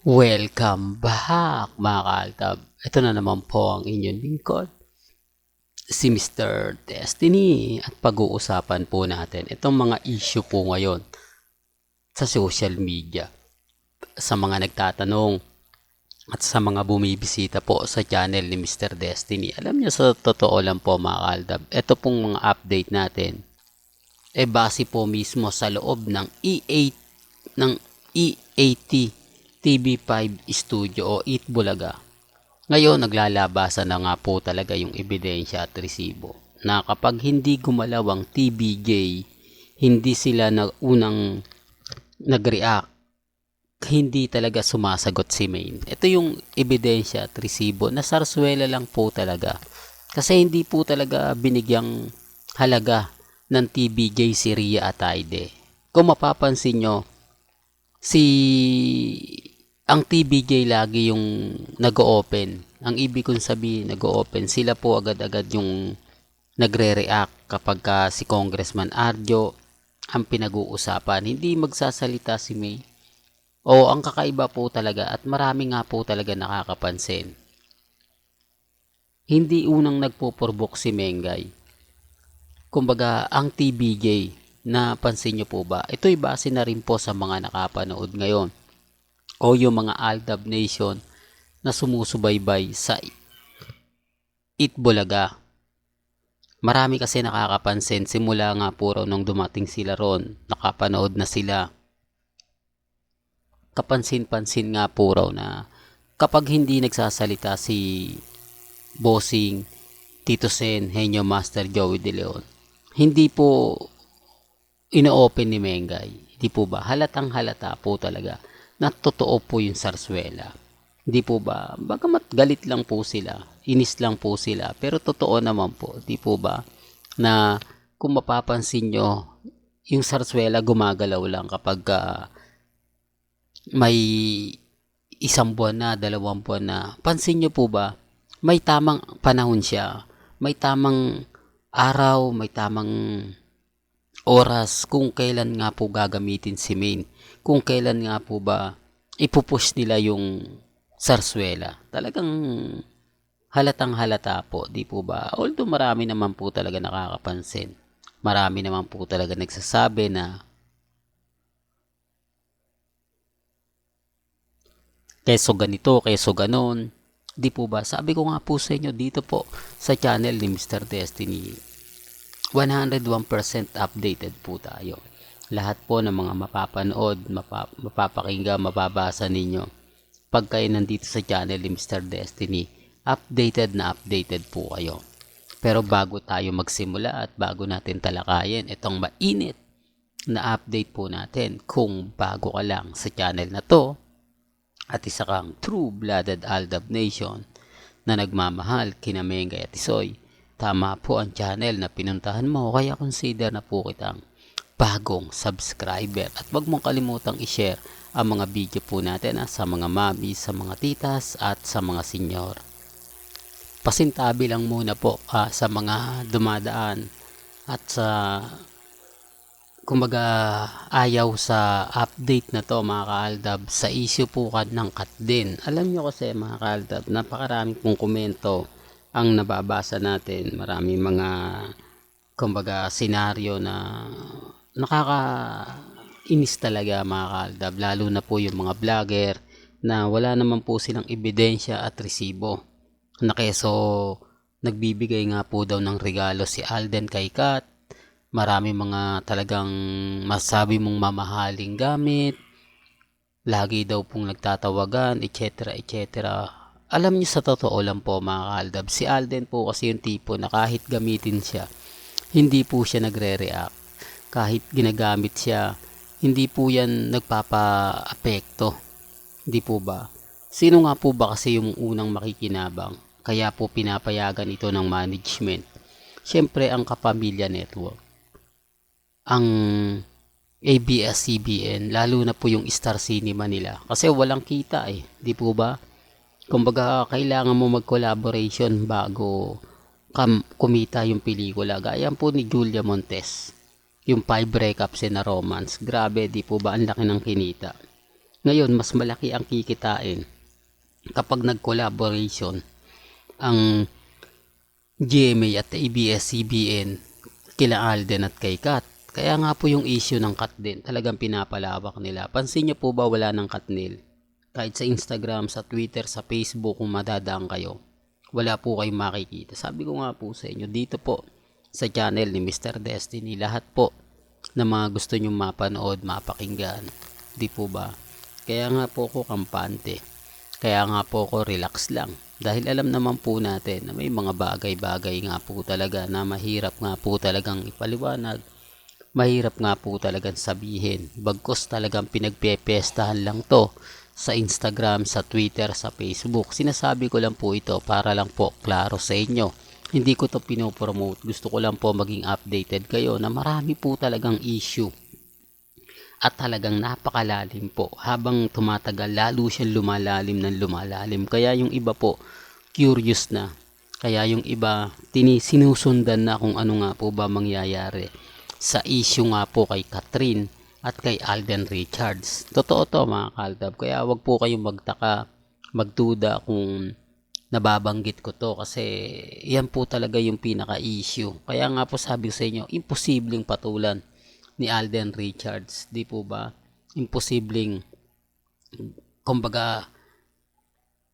Welcome back mga kaaltab. Ito na naman po ang inyong lingkod, si Mr. Destiny. At pag-uusapan po natin itong mga issue po ngayon sa social media. Sa mga nagtatanong at sa mga bumibisita po sa channel ni Mr. Destiny. Alam niyo, sa totoo lang po mga kaaltab, ito pong mga update natin base po mismo sa loob ng EAT TV5 Studio o Eat Bulaga. Ngayon naglalabasan na nga po talaga yung ebidensya at resibo na kapag hindi gumalaw ang TBJ, hindi sila unang nag-react, hindi talaga sumasagot si Main. Ito yung ebidensya at resibo na sarswela lang po talaga. Kasi hindi po talaga binigyang halaga ng TBJ si Ria Ataide. Kung mapapansin nyo, ang TBJ lagi yung nag-open. Ang ibig kong sabihin, nag-open. Sila po agad-agad yung nagre-react kapag si Congressman Arjo ang pinag-uusapan. Hindi magsasalita si May. O ang kakaiba po talaga, at marami nga po talaga nakakapansin, hindi unang nagpupurbok si Mengay. Kumbaga, ang TBJ, napansin nyo po ba? Ito'y base na rin po sa mga nakapanood ngayon o yung mga Aldab Nation na sumusubaybay sa Eat Bulaga. Marami kasi nakakapansin, simula nga po raw nung dumating sila ron, nakapanood na sila. Kapansin-pansin nga po raw na kapag hindi nagsasalita si Bossing, Tito Sen, Henyo Master Joey De Leon, hindi po ino-open ni Mengay. Hindi po ba? Halatang halata po talaga na totoo po yung sarswela. Hindi po ba? Bagamat galit lang po sila, inis lang po sila, pero totoo naman po. Hindi po ba? Na kung mapapansin nyo, yung sarswela gumagalaw lang kapag may isang buwan na, 2 buwan na. Pansin nyo po ba? May tamang panahon siya. May tamang araw, may tamang oras kung kailan nga po gagamitin si Main. Kung kailan nga po ba ipupush nila yung sarswela. Talagang halatang halata po, di po ba? Although marami naman po talaga nakakapansin. Marami naman po talaga nagsasabi na keso ganito, keso ganon. Di po ba? Sabi ko nga po sa inyo dito po sa channel ni Mr. Destiny, 101% updated po tayo. Lahat po ng mga mapapanood, mapapakinggan, mababasa ninyo pag kayo nandito sa channel ni Mr. Destiny, updated na updated po kayo. Pero bago tayo magsimula at bago natin talakayin itong mainit na update po natin, kung bago ka lang sa channel na to at isa kang true-blooded Aldab Nation na nagmamahal kina Mengay at Isoy, tama po ang channel na pinuntahan mo, kaya consider na po kitang bagong subscriber. At wag mong kalimutang i-share ang mga video po natin sa mga mami, sa mga titas at sa mga senyor. Pasintabi lang muna po sa mga dumadaan at sa kumbaga ayaw sa update na to mga kaaldab, sa issue po ng cut din. Alam nyo kasi mga kaaldab, napakarami pong komento ang nababasa natin. Marami mga kumbaga senaryo na nakakainis talaga mga kaaldab, lalo na po yung mga vlogger na wala naman po silang ebidensya at resibo na keso nagbibigay nga po daw ng regalo si Alden kay Kat. Marami mga talagang masabi mong mamahaling gamit, lagi daw pong nagtatawagan, etc. etc. Alam niyo, sa totoo lang po mga kaaldab, si Alden po kasi yung tipo na kahit gamitin siya, hindi po siya nagre-react. Kahit ginagamit siya, hindi po yan nagpapa-apekto. Hindi po ba? Sino nga po ba kasi yung unang makikinabang? Kaya po pinapayagan ito ng management. Siyempre ang Kapamilya Network, ang ABS-CBN, lalo na po yung Star Cinema nila. Kasi walang kita di po ba? Kumbaga kailangan mo mag-collaboration bago kumita yung pelikula. Gaya po ni Julia Montes, yung 5 breakups na romance. Grabe, di po ba? Ang laki ng kinita. Ngayon, mas malaki ang kikitain kapag nag-collaboration ang GMA at ABS-CBN kila Alden at kay Kat. Kaya nga po yung issue ng Kat din, talagang pinapalawak nila. Pansin niyo po ba wala ng Katnil? Kahit sa Instagram, sa Twitter, sa Facebook, kung madadaan kayo, wala po kayong makikita. Sabi ko nga po sa inyo, dito po sa channel ni Mr. Destiny, lahat po na mga gusto nyong mapanood, mapakinggan. Di po ba? Kaya nga po ko kampante. Kaya nga po ko relax lang. Dahil alam naman po natin na may mga bagay-bagay nga po talaga na mahirap nga po talagang ipaliwanag. Mahirap nga po talagang sabihin. Bagkus talagang pinagpepestahan lang to sa Instagram, sa Twitter, sa Facebook. Sinasabi ko lang po ito para lang po klaro sa inyo. Hindi ko to pinopromote. Gusto ko lang po maging updated kayo na marami po talagang issue. At talagang napakalalim po. Habang tumatagal, lalo siyang lumalalim ng lumalalim. Kaya yung iba po, curious na. Kaya yung iba, sinusundan na kung ano nga po ba mangyayari sa issue nga po kay Catherine at kay Alden Richards. Totoo to mga kaldab. Kaya wag po kayong magtaka, magduda kung nababanggit ko to kasi yan po talaga yung pinaka-issue. Kaya nga po sabi sa inyo, imposibleng patulan ni Alden Richards, di po ba? Imposibleng, kumbaga,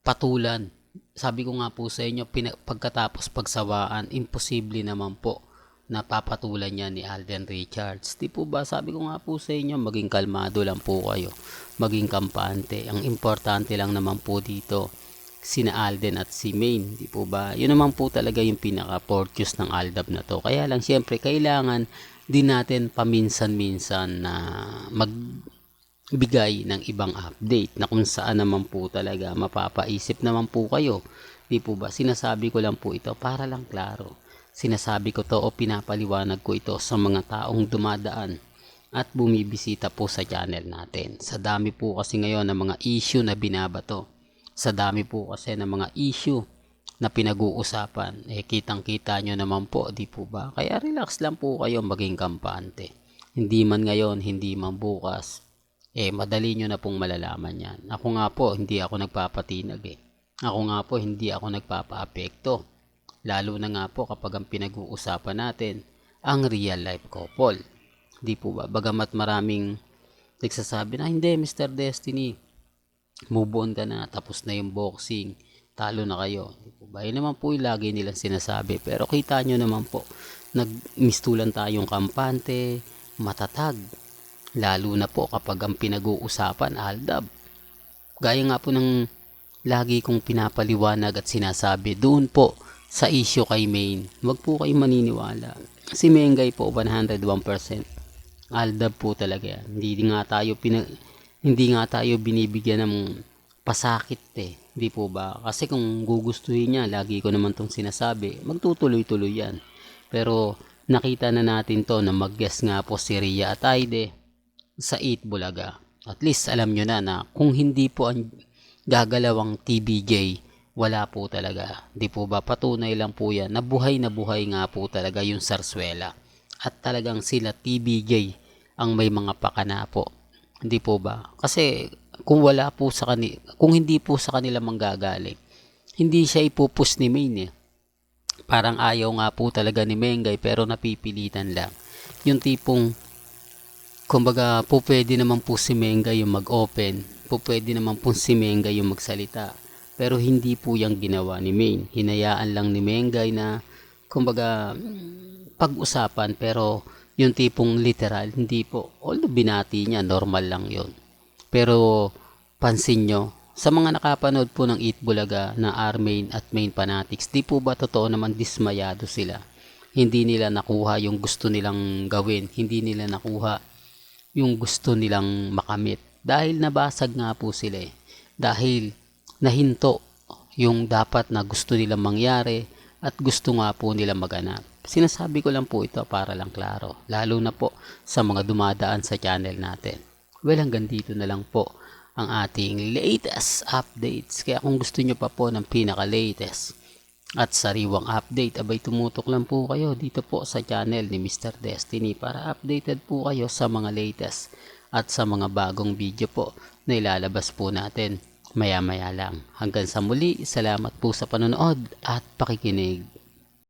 patulan. Sabi ko nga po sa inyo, pagkatapos pagsawaan, imposible naman po na papatulan niya ni Alden Richards. Di po ba? Sabi ko nga po sa inyo, maging kalmado lang po kayo. Maging kampante. Ang importante lang naman po dito, sina Alden at si Maine. Di po ba? Yun naman po talaga yung pinaka-purchase ng Aldab na to. Kaya lang, syempre, kailangan din natin paminsan-minsan na magbigay ng ibang update na kung saan naman po talaga mapapaisip naman po kayo. Di po ba? Sinasabi ko lang po ito para lang klaro. Sinasabi ko to o pinapaliwanag ko ito sa mga taong dumadaan at bumibisita po sa channel natin. Sa dami po kasi ngayon ng mga issue na binabato. Sa dami po kasi ng mga issue na pinag-uusapan, kitang-kita nyo naman po, di po ba? Kaya relax lang po kayo, maging kampante. Hindi man ngayon, hindi man bukas, madali nyo na pong malalaman yan. Ako nga po, hindi ako nagpapatinag Ako nga po, hindi ako nagpapa-apekto. Lalo na nga po kapag ang pinag-uusapan natin, ang real life couple. Di po ba? Bagamat maraming nagsasabi na, hindi Mr. Destiny, move on ka na, tapos na yung boxing, talo na kayo. Yun naman po yung lagi nilang sinasabi. Pero kita nyo naman po, nagmistulan tayong kampante, matatag. Lalo na po kapag ang pinag-uusapan, Aldab. Gaya nga po ng lagi kong pinapaliwanag at sinasabi, doon po sa issue kay Maine, wag po kayong maniniwala. Si Mengay po, 101%. Aldab po talaga yan. Hindi nga tayo binibigyan ng pasakit Di po ba? Kasi kung gugustuhin niya, lagi ko naman tong sinasabi, magtutuloy-tuloy yan. Pero nakita na natin to na mag-guest nga po si Rhea at Aide sa Eat Bulaga. At least alam nyo na kung hindi po ang gagalawang TBJ, wala po talaga. Di po ba? Patunay lang po yan. Na buhay nga po talaga yung Sarsuela. At talagang sila TBJ ang may mga pakana po. Di po ba? Kasi kung hindi po sa kanila manggagaling, hindi siya ipupus ni Maine Parang ayaw nga po talaga ni Mengay pero napipilitan lang. Yung tipong, kumbaga po pwede naman po si Mengay yung mag-open, po pwede naman po si Mengay yung magsalita. Pero hindi po yung ginawa ni Maine. Hinayaan lang ni Mengay na, kumbaga, pag-usapan pero yung tipong literal, hindi po. Although binati niya, normal lang yon. Pero pansin nyo, sa mga nakapanood po ng Eat Bulaga na R-Main at Main Fanatics, di po ba totoo naman dismayado sila? Hindi nila nakuha yung gusto nilang gawin. Hindi nila nakuha yung gusto nilang makamit. Dahil nabasag nga po sila Dahil nahinto yung dapat na gusto nilang mangyari at gusto nga po nila maganap. Sinasabi ko lang po ito para lang klaro. Lalo na po sa mga dumadaan sa channel natin. Well, hanggang dito na lang po ang ating latest updates. Kaya kung gusto nyo pa po ng pinaka-latest at sariwang update, abay tumutok lang po kayo dito po sa channel ni Mr. Destiny para updated po kayo sa mga latest at sa mga bagong video po na ilalabas po natin maya maya lang. Hanggang sa muli, salamat po sa panonood at pakikinig.